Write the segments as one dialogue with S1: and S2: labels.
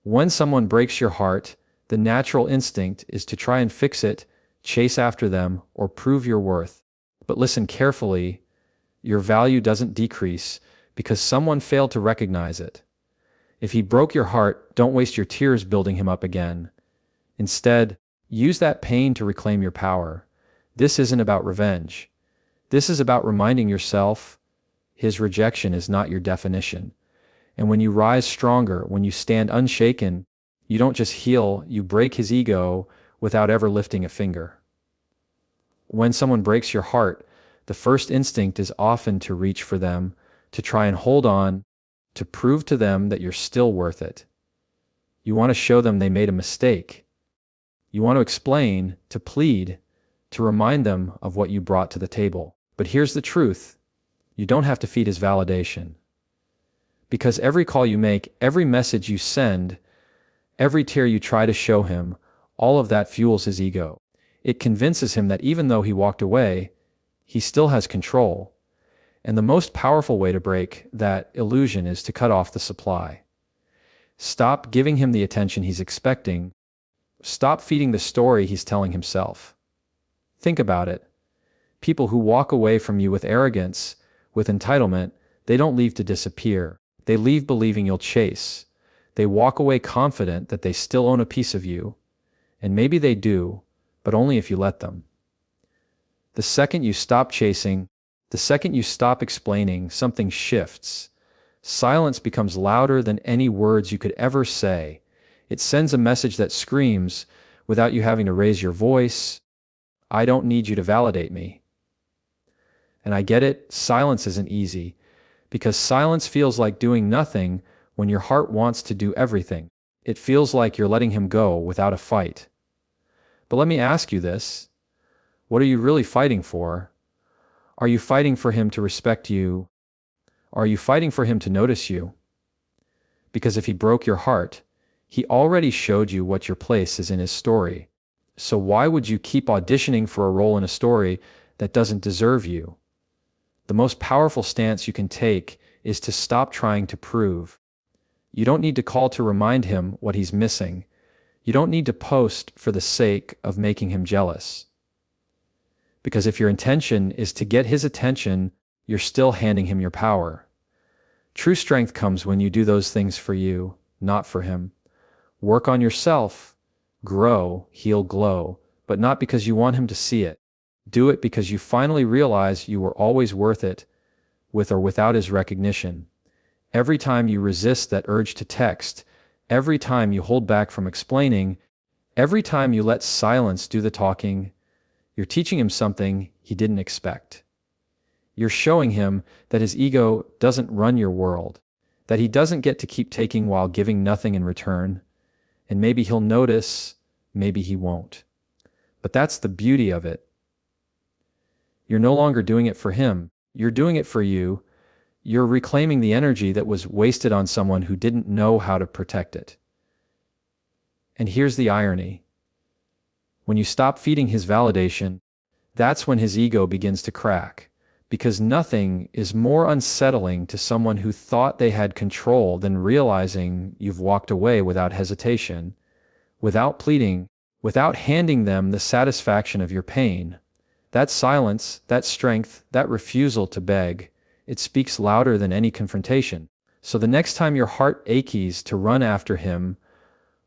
S1: When someone breaks your heart, the natural instinct is to try and fix it, chase after them, or prove your worth. But listen carefully, your value doesn't decrease because someone failed to recognize it. If he broke your heart, don't waste your tears building him up again. Instead, use that pain to reclaim your power. This isn't about revenge. This is about reminding yourself, his rejection is not your definition. And when you rise stronger, when you stand unshaken, you don't just heal, you break his ego without ever lifting a finger. When someone breaks your heart, the first instinct is often to reach for them, to try and hold on, to prove to them that you're still worth it. You want to show them they made a mistake. You want to explain, to plead, to remind them of what you brought to the table. But here's the truth. You don't have to feed his validation. Because every call you make, every message you send, every tear you try to show him, all of that fuels his ego. It convinces him that even though he walked away, he still has control. And the most powerful way to break that illusion is to cut off the supply. Stop giving him the attention he's expecting. Stop feeding the story he's telling himself. Think about it. People who walk away from you with arrogance, with entitlement, they don't leave to disappear. They leave believing you'll chase. They walk away confident that they still own a piece of you. And maybe they do, but only if you let them. The second you stop chasing, the second you stop explaining, something shifts. Silence becomes louder than any words you could ever say. It sends a message that screams, without you having to raise your voice, I don't need you to validate me. And I get it, silence isn't easy, because silence feels like doing nothing when your heart wants to do everything. It feels like you're letting him go without a fight. But let me ask you this. What are you really fighting for? Are you fighting for him to respect you? Are you fighting for him to notice you? Because if he broke your heart, he already showed you what your place is in his story. So why would you keep auditioning for a role in a story that doesn't deserve you? The most powerful stance you can take is to stop trying to prove. You don't need to call to remind him what he's missing. You don't need to post for the sake of making him jealous. Because if your intention is to get his attention, you're still handing him your power. True strength comes when you do those things for you, not for him. Work on yourself, grow, heal, glow, but not because you want him to see it. Do it because you finally realize you were always worth it, with or without his recognition. Every time you resist that urge to text, every time you hold back from explaining, every time you let silence do the talking, you're teaching him something he didn't expect. You're showing him that his ego doesn't run your world, that he doesn't get to keep taking while giving nothing in return, and maybe he'll notice, maybe he won't. But that's the beauty of it. You're no longer doing it for him, you're doing it for you. You're reclaiming the energy that was wasted on someone who didn't know how to protect it. And here's the irony. When you stop feeding his validation, that's when his ego begins to crack. Because nothing is more unsettling to someone who thought they had control than realizing you've walked away without hesitation, without pleading, without handing them the satisfaction of your pain. That silence, that strength, that refusal to beg, it speaks louder than any confrontation. So the next time your heart aches to run after him,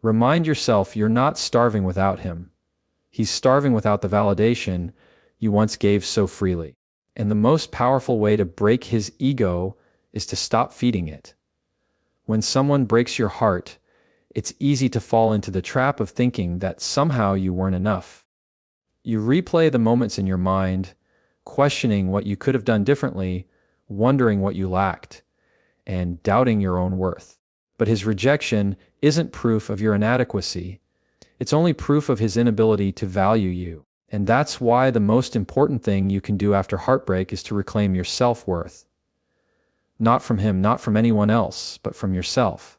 S1: remind yourself you're not starving without him. He's starving without the validation you once gave so freely. And the most powerful way to break his ego is to stop feeding it. When someone breaks your heart, it's easy to fall into the trap of thinking that somehow you weren't enough. You replay the moments in your mind, questioning what you could have done differently, wondering what you lacked, and doubting your own worth. But his rejection isn't proof of your inadequacy. It's only proof of his inability to value you. And that's why the most important thing you can do after heartbreak is to reclaim your self-worth. Not from him, not from anyone else, but from yourself.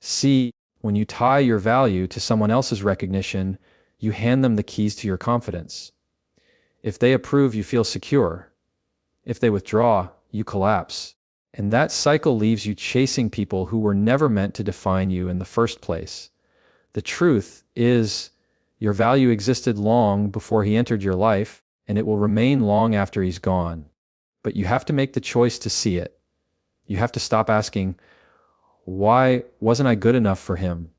S1: See, when you tie your value to someone else's recognition, you hand them the keys to your confidence. If they approve, you feel secure. If they withdraw, you collapse. And that cycle leaves you chasing people who were never meant to define you in the first place. The truth is, your value existed long before he entered your life, and it will remain long after he's gone. But you have to make the choice to see it. You have to stop asking, why wasn't I good enough for him?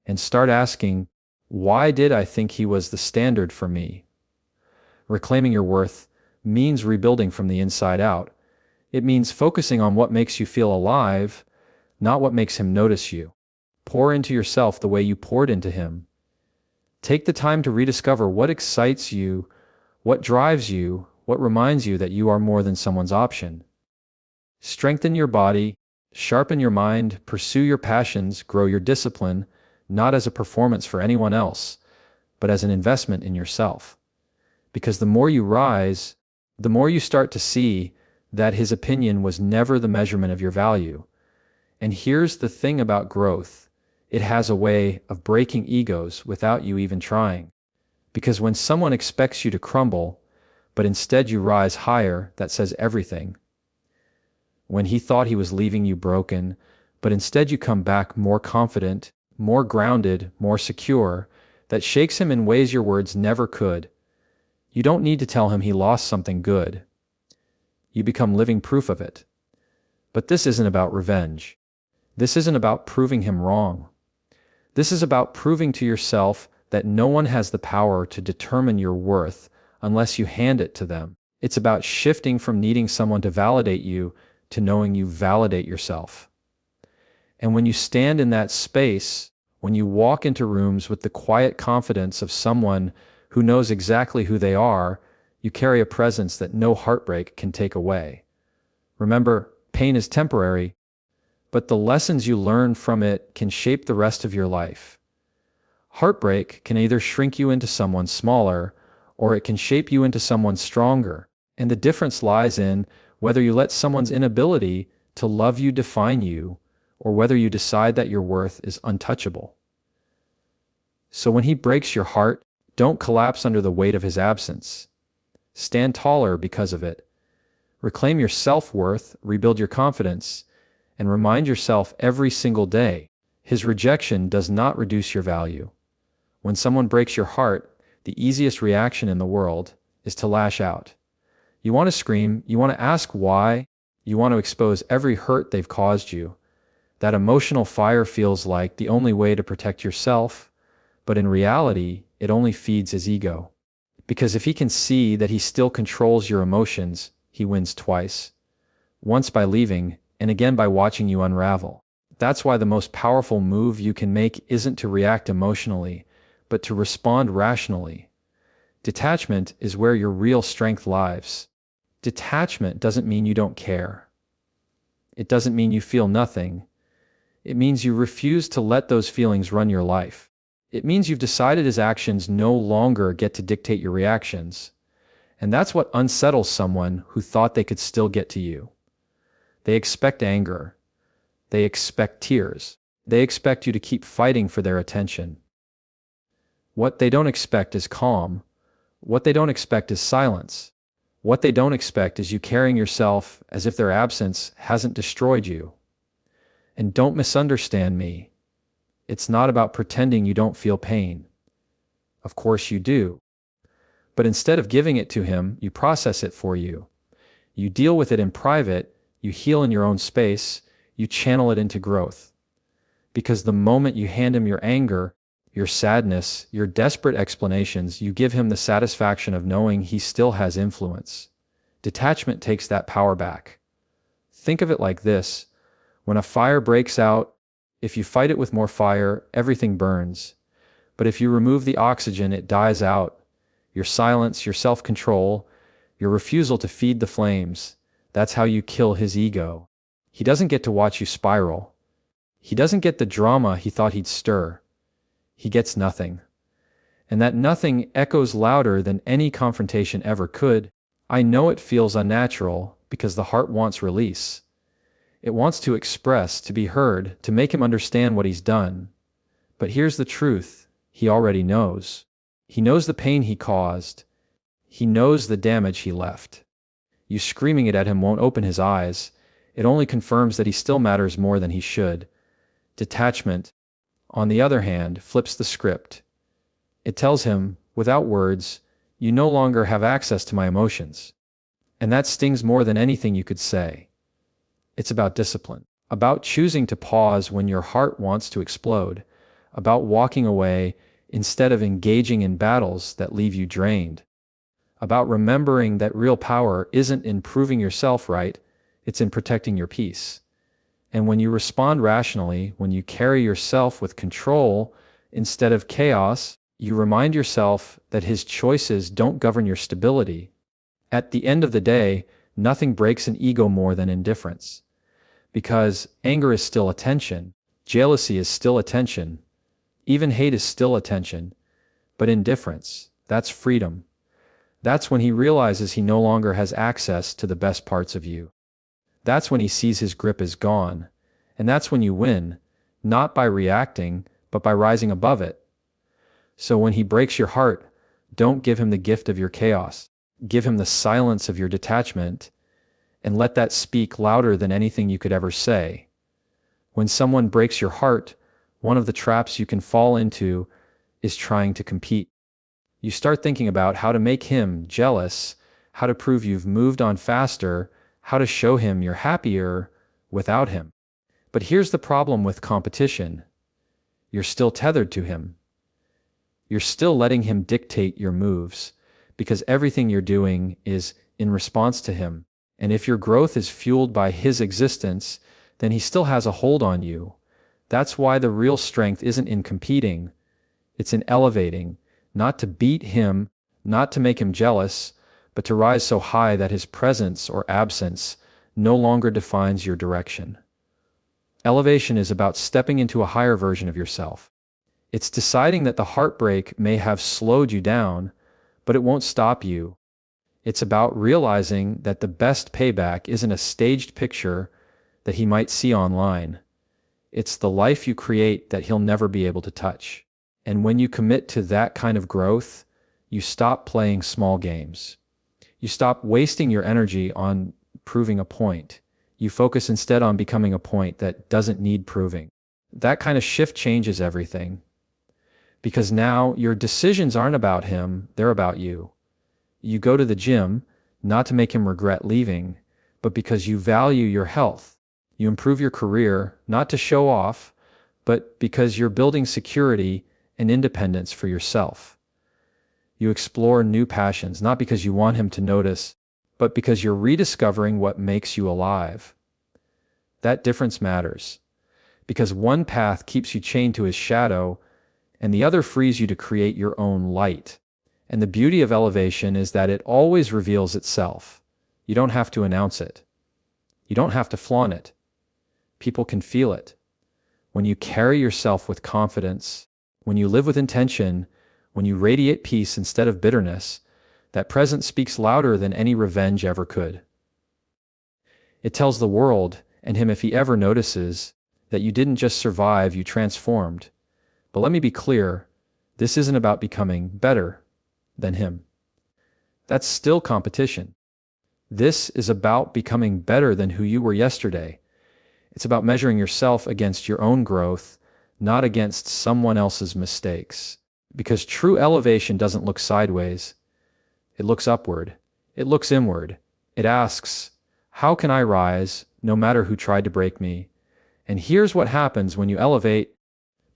S1: And start asking, why did I think he was the standard for me? Reclaiming your worth means rebuilding from the inside out. It means focusing on what makes you feel alive, not what makes him notice you. Pour into yourself the way you poured into him. Take the time to rediscover what excites you, what drives you, what reminds you that you are more than someone's option. Strengthen your body, sharpen your mind, pursue your passions, grow your discipline, not as a performance for anyone else, but as an investment in yourself. Because the more you rise, the more you start to see that his opinion was never the measurement of your value. And here's the thing about growth. It has a way of breaking egos without you even trying. Because when someone expects you to crumble, but instead you rise higher, that says everything. When he thought he was leaving you broken, but instead you come back more confident, more grounded, more secure, that shakes him in ways your words never could. You don't need to tell him he lost something good. You become living proof of it. But this isn't about revenge. This isn't about proving him wrong. This is about proving to yourself that no one has the power to determine your worth unless you hand it to them. It's about shifting from needing someone to validate you to knowing you validate yourself. And when you stand in that space, when you walk into rooms with the quiet confidence of someone who knows exactly who they are, you carry a presence that no heartbreak can take away. Remember, pain is temporary, but the lessons you learn from it can shape the rest of your life. Heartbreak can either shrink you into someone smaller, or it can shape you into someone stronger. And the difference lies in whether you let someone's inability to love you define you, or whether you decide that your worth is untouchable. So when he breaks your heart, don't collapse under the weight of his absence. Stand taller because of it. Reclaim your self-worth, rebuild your confidence, and remind yourself every single day, his rejection does not reduce your value. When someone breaks your heart, the easiest reaction in the world is to lash out. You want to scream, you want to ask why, you want to expose every hurt they've caused you. That emotional fire feels like the only way to protect yourself, but in reality, it only feeds his ego. Because if he can see that he still controls your emotions, he wins twice. Once by leaving, and again by watching you unravel. That's why the most powerful move you can make isn't to react emotionally, but to respond rationally. Detachment is where your real strength lies. Detachment doesn't mean you don't care. It doesn't mean you feel nothing. It means you refuse to let those feelings run your life. It means you've decided his actions no longer get to dictate your reactions. And that's what unsettles someone who thought they could still get to you. They expect anger. They expect tears. They expect you to keep fighting for their attention. What they don't expect is calm. What they don't expect is silence. What they don't expect is you carrying yourself as if their absence hasn't destroyed you. And don't misunderstand me. It's not about pretending you don't feel pain. Of course you do. But instead of giving it to him, you process it for you. You deal with it in private, you heal in your own space, you channel it into growth. Because the moment you hand him your anger, your sadness, your desperate explanations, you give him the satisfaction of knowing he still has influence. Detachment takes that power back. Think of it like this. When a fire breaks out, if you fight it with more fire, everything burns. But if you remove the oxygen, it dies out. Your silence, your self-control, your refusal to feed the flames, that's how you kill his ego. He doesn't get to watch you spiral. He doesn't get the drama he thought he'd stir. He gets nothing. And that nothing echoes louder than any confrontation ever could. I know it feels unnatural because the heart wants release. It wants to express, to be heard, to make him understand what he's done. But here's the truth. He already knows. He knows the pain he caused. He knows the damage he left. You screaming it at him won't open his eyes. It only confirms that he still matters more than he should. Detachment, on the other hand, flips the script. It tells him, without words, you no longer have access to my emotions. And that stings more than anything you could say. It's about discipline, about choosing to pause when your heart wants to explode, about walking away instead of engaging in battles that leave you drained, about remembering that real power isn't in proving yourself right, it's in protecting your peace. And when you respond rationally, when you carry yourself with control instead of chaos, you remind yourself that his choices don't govern your stability. At the end of the day, nothing breaks an ego more than indifference. Because anger is still attention, jealousy is still attention, even hate is still attention. But indifference, that's freedom. That's when he realizes he no longer has access to the best parts of you. That's when he sees his grip is gone. And that's when you win, not by reacting, but by rising above it. So when he breaks your heart, don't give him the gift of your chaos. Give him the silence of your detachment, and let that speak louder than anything you could ever say. When someone breaks your heart, one of the traps you can fall into is trying to compete. You start thinking about how to make him jealous, how to prove you've moved on faster, how to show him you're happier without him. But here's the problem with competition. You're still tethered to him. You're still letting him dictate your moves, because everything you're doing is in response to him. And if your growth is fueled by his existence, then he still has a hold on you. That's why the real strength isn't in competing. It's in elevating, not to beat him, not to make him jealous, but to rise so high that his presence or absence no longer defines your direction. Elevation is about stepping into a higher version of yourself. It's deciding that the heartbreak may have slowed you down, but it won't stop you. It's about realizing that the best payback isn't a staged picture that he might see online. It's the life you create that he'll never be able to touch. And when you commit to that kind of growth, you stop playing small games. You stop wasting your energy on proving a point. You focus instead on becoming a point that doesn't need proving. That kind of shift changes everything. Because now your decisions aren't about him, they're about you. You go to the gym, not to make him regret leaving, but because you value your health. You improve your career, not to show off, but because you're building security and independence for yourself. You explore new passions, not because you want him to notice, but because you're rediscovering what makes you alive. That difference matters, because one path keeps you chained to his shadow, and the other frees you to create your own light. And the beauty of elevation is that it always reveals itself. You don't have to announce it. You don't have to flaunt it. People can feel it. When you carry yourself with confidence, when you live with intention, when you radiate peace instead of bitterness, that presence speaks louder than any revenge ever could. It tells the world, and him if he ever notices, that you didn't just survive, you transformed. But let me be clear, this isn't about becoming better than him. That's still competition. This is about becoming better than who you were yesterday. It's about measuring yourself against your own growth, not against someone else's mistakes. Because true elevation doesn't look sideways. It looks upward. It looks inward. It asks, how can I rise, no matter who tried to break me? And here's what happens when you elevate.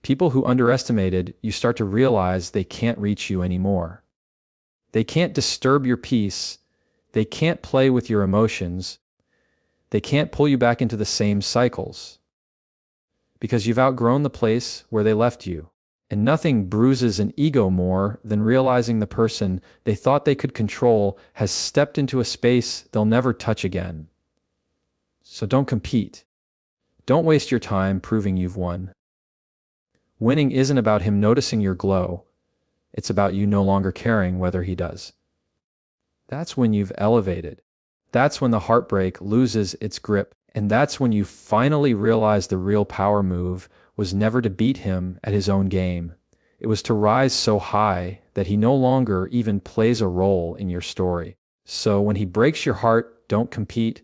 S1: People who underestimated you start to realize they can't reach you anymore. They can't disturb your peace. They can't play with your emotions. They can't pull you back into the same cycles. Because you've outgrown the place where they left you. And nothing bruises an ego more than realizing the person they thought they could control has stepped into a space they'll never touch again. So don't compete. Don't waste your time proving you've won. Winning isn't about him noticing your glow. It's about you no longer caring whether he does. That's when you've elevated. That's when the heartbreak loses its grip. And that's when you finally realize the real power move was never to beat him at his own game. It was to rise so high that he no longer even plays a role in your story. So when he breaks your heart, don't compete,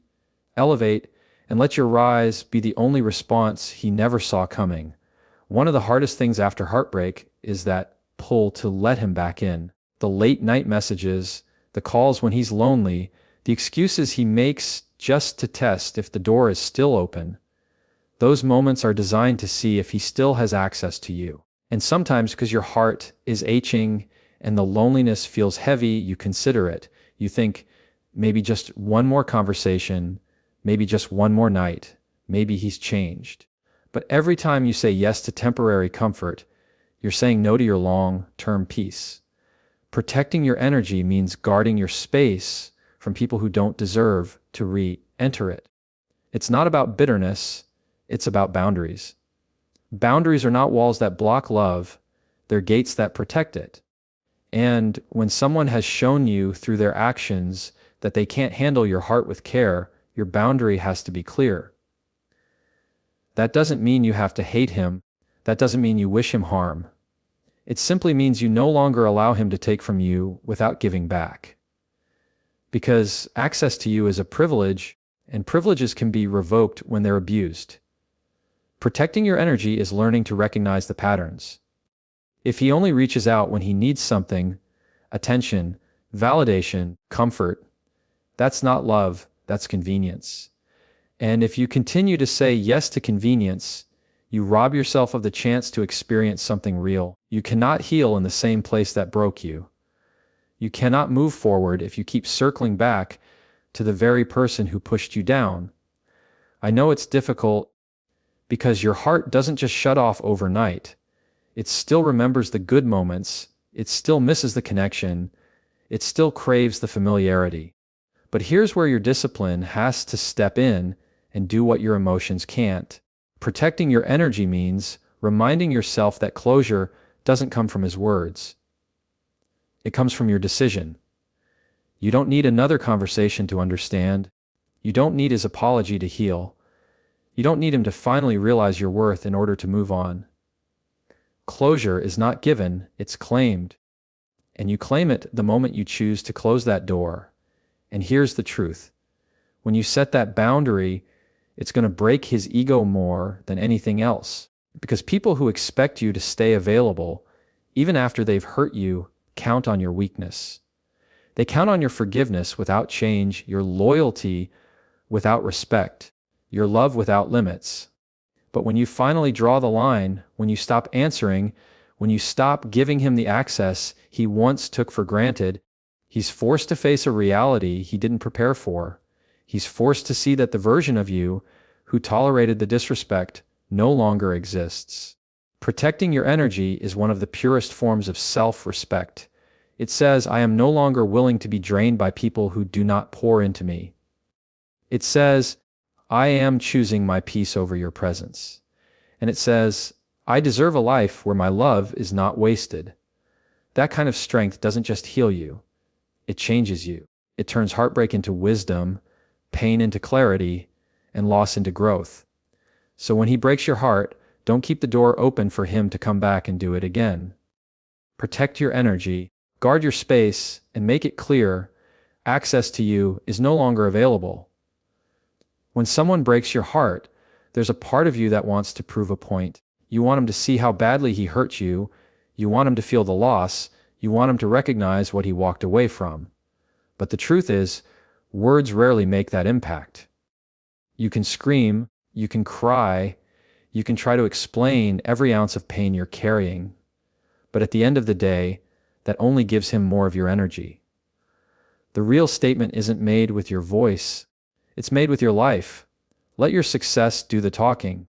S1: elevate, and let your rise be the only response he never saw coming. One of the hardest things after heartbreak is that pull to let him back in. The late night messages, the calls when he's lonely, the excuses he makes just to test if the door is still open. Those moments are designed to see if he still has access to you. And sometimes because your heart is aching and the loneliness feels heavy, you consider it. You think, maybe just one more conversation, maybe just one more night, maybe he's changed. But every time you say yes to temporary comfort, you're saying no to your long-term peace. Protecting your energy means guarding your space from people who don't deserve to re-enter it. It's not about bitterness, it's about boundaries. Boundaries are not walls that block love, they're gates that protect it. And when someone has shown you through their actions that they can't handle your heart with care, your boundary has to be clear. That doesn't mean you have to hate him. That doesn't mean you wish him harm. It simply means you no longer allow him to take from you without giving back. Because access to you is a privilege, and privileges can be revoked when they're abused. Protecting your energy is learning to recognize the patterns. If he only reaches out when he needs something, attention, validation, comfort, that's not love, that's convenience. And if you continue to say yes to convenience, you rob yourself of the chance to experience something real. You cannot heal in the same place that broke you. You cannot move forward if you keep circling back to the very person who pushed you down. I know it's difficult because your heart doesn't just shut off overnight. It still remembers the good moments, it still misses the connection, it still craves the familiarity. But here's where your discipline has to step in and do what your emotions can't. Protecting your energy means reminding yourself that closure doesn't come from his words. It comes from your decision. You don't need another conversation to understand. You don't need his apology to heal. You don't need him to finally realize your worth in order to move on. Closure is not given, it's claimed. And you claim it the moment you choose to close that door. And here's the truth. When you set that boundary, it's going to break his ego more than anything else. Because people who expect you to stay available, even after they've hurt you, count on your weakness. They count on your forgiveness without change, your loyalty without respect, your love without limits. But when you finally draw the line, when you stop answering, when you stop giving him the access he once took for granted, he's forced to face a reality he didn't prepare for. He's forced to see that the version of you who tolerated the disrespect no longer exists. Protecting your energy is one of the purest forms of self-respect. It says, I am no longer willing to be drained by people who do not pour into me. It says, I am choosing my peace over your presence. And it says, I deserve a life where my love is not wasted. That kind of strength doesn't just heal you. It changes you. It turns heartbreak into wisdom, pain into clarity, and loss into growth. So when he breaks your heart, don't keep the door open for him to come back and do it again. Protect your energy, guard your space, and make it clear access to you is no longer available. When someone breaks your heart, there's a part of you that wants to prove a point. You want him to see how badly he hurt you. You want him to feel the loss. You want him to recognize what he walked away from. But the truth is, words rarely make that impact. You can scream, you can cry, you can try to explain every ounce of pain you're carrying. But at the end of the day, that only gives him more of your energy. The real statement isn't made with your voice. It's made with your life. Let your success do the talking.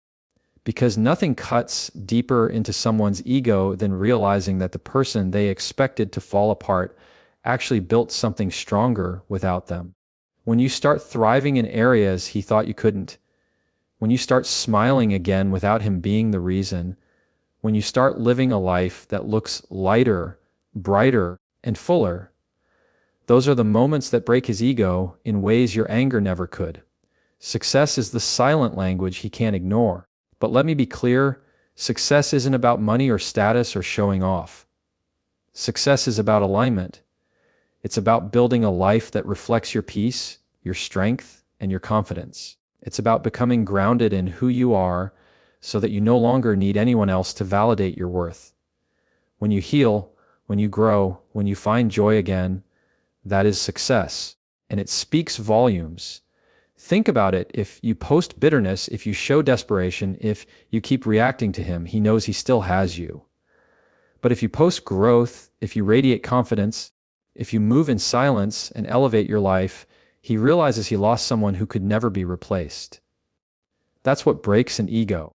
S1: Because nothing cuts deeper into someone's ego than realizing that the person they expected to fall apart actually built something stronger without them. When you start thriving in areas he thought you couldn't, when you start smiling again without him being the reason, when you start living a life that looks lighter, brighter, and fuller, those are the moments that break his ego in ways your anger never could. Success is the silent language he can't ignore. But let me be clear, success isn't about money or status or showing off. Success is about alignment. It's about building a life that reflects your peace, your strength, and your confidence. It's about becoming grounded in who you are so that you no longer need anyone else to validate your worth. When you heal, when you grow, when you find joy again, that is success, and it speaks volumes. Think about it. If you post bitterness, if you show desperation, if you keep reacting to him, he knows he still has you. But if you post growth, if you radiate confidence, if you move in silence and elevate your life, he realizes he lost someone who could never be replaced. That's what breaks an ego,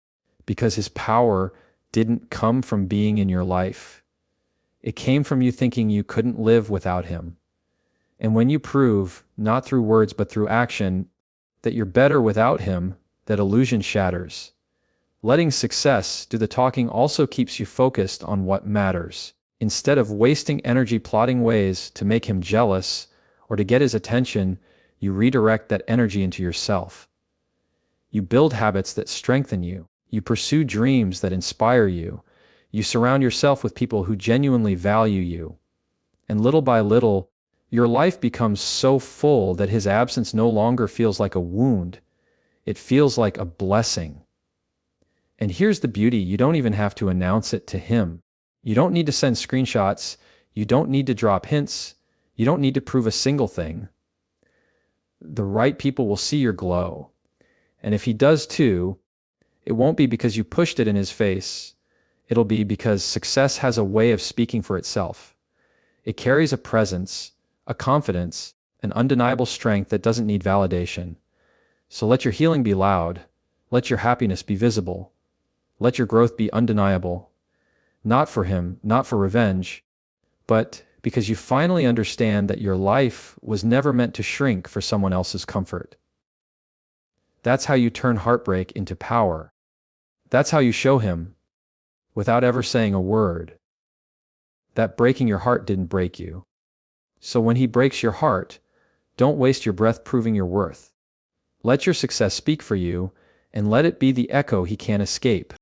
S1: because his power didn't come from being in your life. It came from you thinking you couldn't live without him. And when you prove, not through words but through action, that you're better without him, that illusion shatters. Letting success do the talking also keeps you focused on what matters. Instead of wasting energy plotting ways to make him jealous or to get his attention, you redirect that energy into yourself. You build habits that strengthen you. You pursue dreams that inspire you. You surround yourself with people who genuinely value you. And little by little, your life becomes so full that his absence no longer feels like a wound. It feels like a blessing. And here's the beauty: you don't even have to announce it to him. You don't need to send screenshots. You don't need to drop hints. You don't need to prove a single thing. The right people will see your glow. And if he does too, it won't be because you pushed it in his face. It'll be because success has a way of speaking for itself. It carries a presence, a confidence, an undeniable strength that doesn't need validation. So let your healing be loud. Let your happiness be visible. Let your growth be undeniable. Not for him, not for revenge, but because you finally understand that your life was never meant to shrink for someone else's comfort. That's how you turn heartbreak into power. That's how you show him, without ever saying a word, that breaking your heart didn't break you. So when he breaks your heart, don't waste your breath proving your worth. Let your success speak for you, and let it be the echo he can't escape.